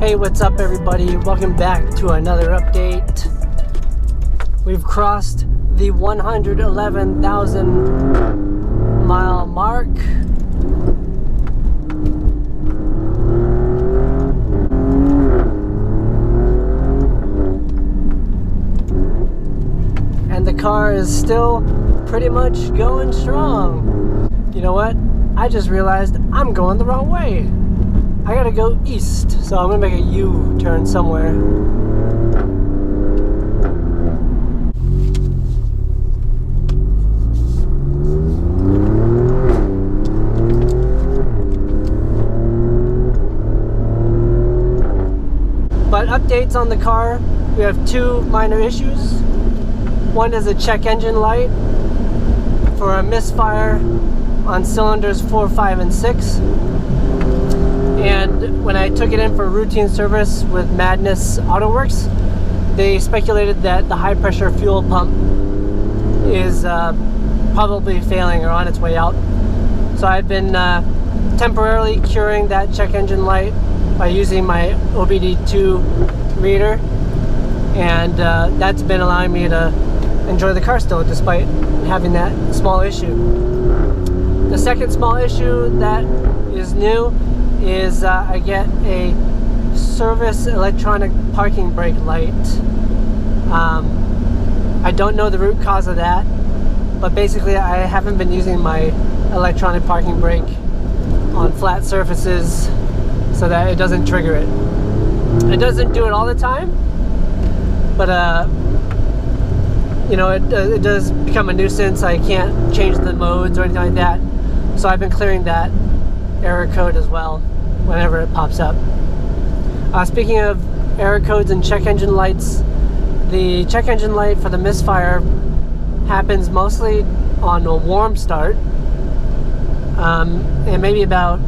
Hey, what's up everybody? Welcome back to another update. We've crossed the 111,000 mile mark. And the car is still pretty much going strong. You know what? I just realized I'm going the wrong way. I gotta go east, so I'm gonna make a U-turn somewhere. But updates on the car, we have two minor issues. One is a check engine light for a misfire on cylinders 4, 5, and 6. And when I took it in for routine service with Madness Auto Works, they speculated that the high pressure fuel pump is probably failing or on its way out. So I've been temporarily curing that check engine light by using my OBD2 reader, and that's been allowing me to enjoy the car still despite having that small issue. The second small issue that is new is I get a service electronic parking brake light. I don't know the root cause of that, but basically I haven't been using my electronic parking brake on flat surfaces so that it doesn't trigger it. It doesn't do it all the time, but you know, it does become a nuisance. I can't change the modes or anything like that, so I've been clearing that error code as well whenever it pops up. Speaking of error codes and check engine lights, the check engine light for the misfire happens mostly on a warm start, and maybe about,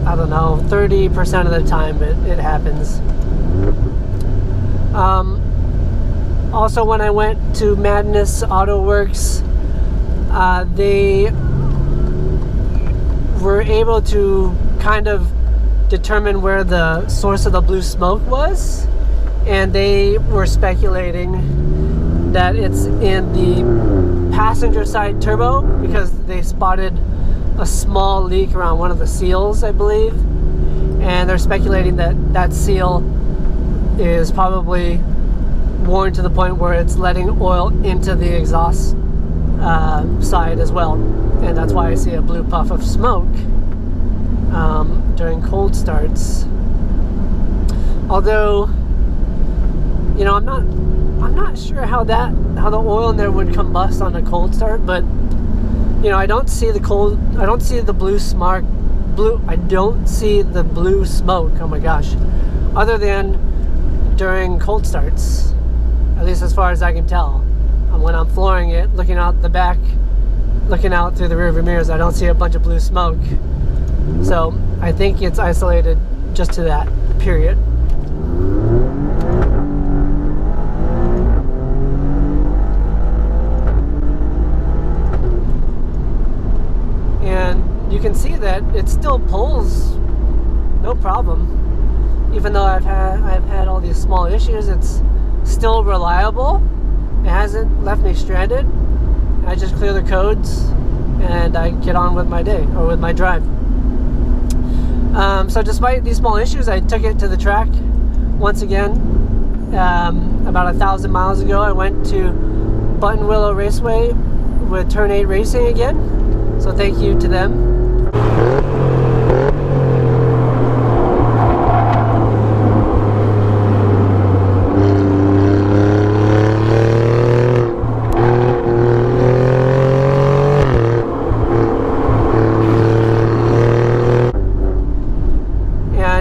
I don't know, 30% of the time it happens. Also, when I went to Madness Auto Works, they were able to kind of determine where the source of the blue smoke was, and they were speculating that it's in the passenger side turbo because they spotted a small leak around one of the seals, I believe, and they're speculating that that seal is probably worn to the point where it's letting oil into the exhaust side as well, and that's why I see a blue puff of smoke during cold starts. Although, you know, I'm not sure how the oil in there would combust on a cold start, but you know, I don't see the blue smoke. I don't see the blue smoke, oh my gosh, other than during cold starts, at least as far as I can tell. When I'm flooring it, looking out the back, looking out through the rearview mirrors, I don't see a bunch of blue smoke. So I think it's isolated just to that period. And you can see that it still pulls no problem. Even though I've had all these small issues, it's still reliable. It hasn't left me stranded. I just clear the codes and I get on with my day, or with my drive. So despite these small issues, I took it to the track once again. About 1,000 miles ago, I went to Button Willow Raceway with Turn 8 Racing again. So thank you to them.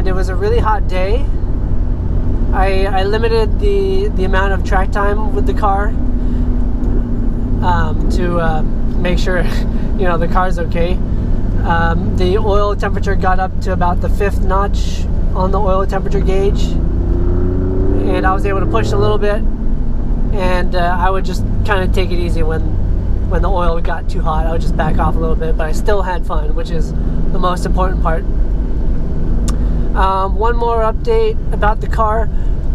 It was a really hot day. I limited the amount of track time with the car to make sure you know the car's okay. The oil temperature got up to about the 5th notch on the oil temperature gauge, and I was able to push a little bit, and I would just kind of take it easy when the oil got too hot. I would just back off a little bit, but I still had fun, which is the most important part. One more update about the car.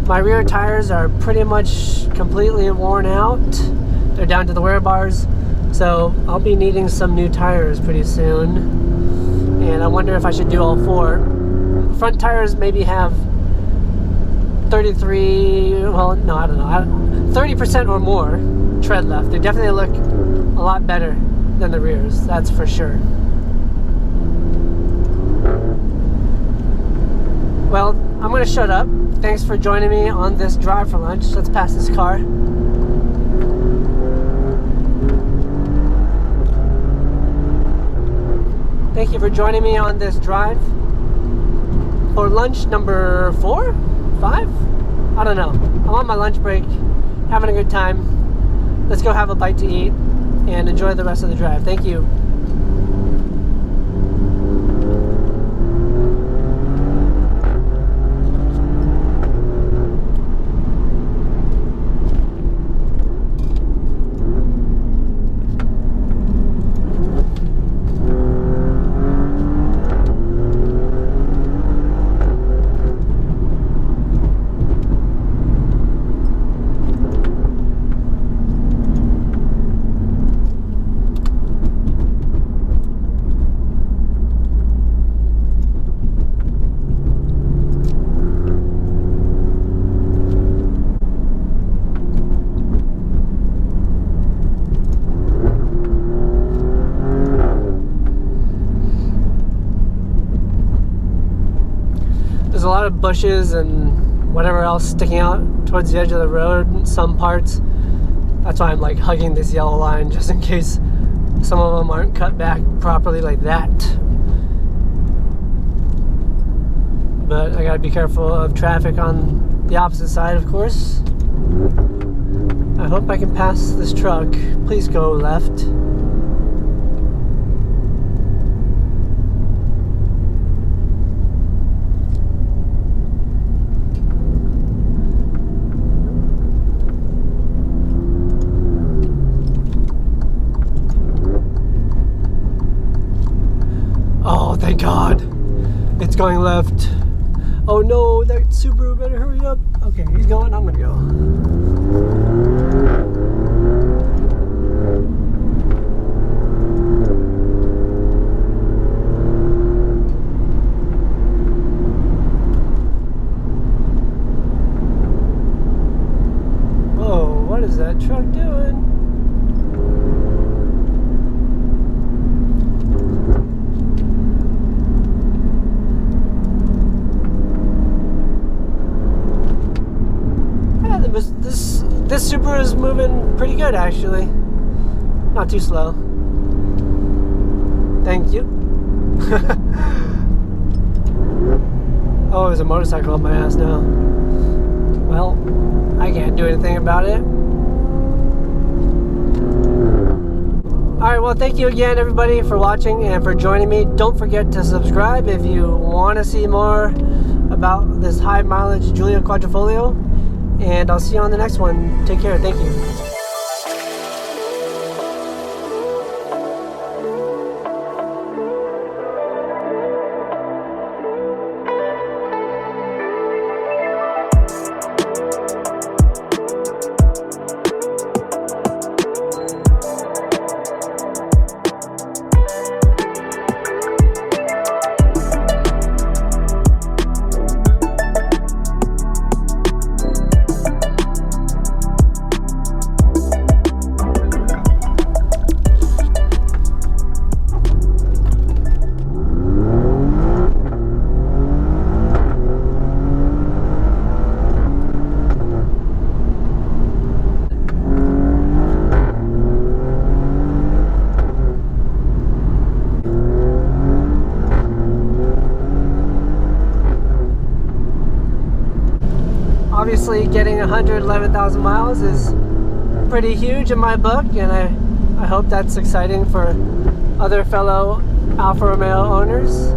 My rear tires are pretty much completely worn out. They're down to the wear bars. So I'll be needing some new tires pretty soon. And I wonder if I should do all four. Front tires maybe have 33, well, no, I don't know, 30% or more tread left. They definitely look a lot better than the rears, that's for sure. Well, I'm gonna shut up. Thanks for joining me on this drive for lunch. Let's pass this car. Thank you for joining me on this drive for lunch number 4, 5? I don't know. I'm on my lunch break, having a good time. Let's go have a bite to eat and enjoy the rest of the drive. Thank you. There's a lot of bushes and whatever else sticking out towards the edge of the road in some parts. That's why I'm like hugging this yellow line just in case some of them aren't cut back properly like that. But I gotta be careful of traffic on the opposite side, of course. I hope I can pass this truck. Please go left. Oh, thank God. It's going left. Oh no, that Subaru better hurry up. Okay, he's going, I'm gonna go. Whoa, what is that truck doing? This Subaru is moving pretty good, actually. Not too slow. Thank you. Oh, there's a motorcycle up my ass now. Well, I can't do anything about it. Alright, well, thank you again, everybody, for watching and for joining me. Don't forget to subscribe if you want to see more about this high mileage Giulia Quadrifoglio. And I'll see you on the next one. Take care. Thank you. Obviously, getting 111,000 miles is pretty huge in my book, and I hope that's exciting for other fellow Alfa Romeo owners.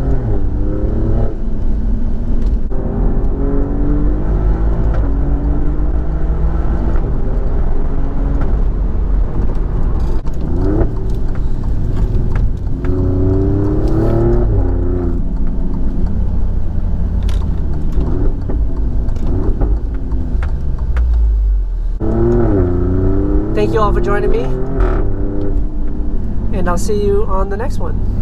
Thank you all for joining me, and I'll see you on the next one.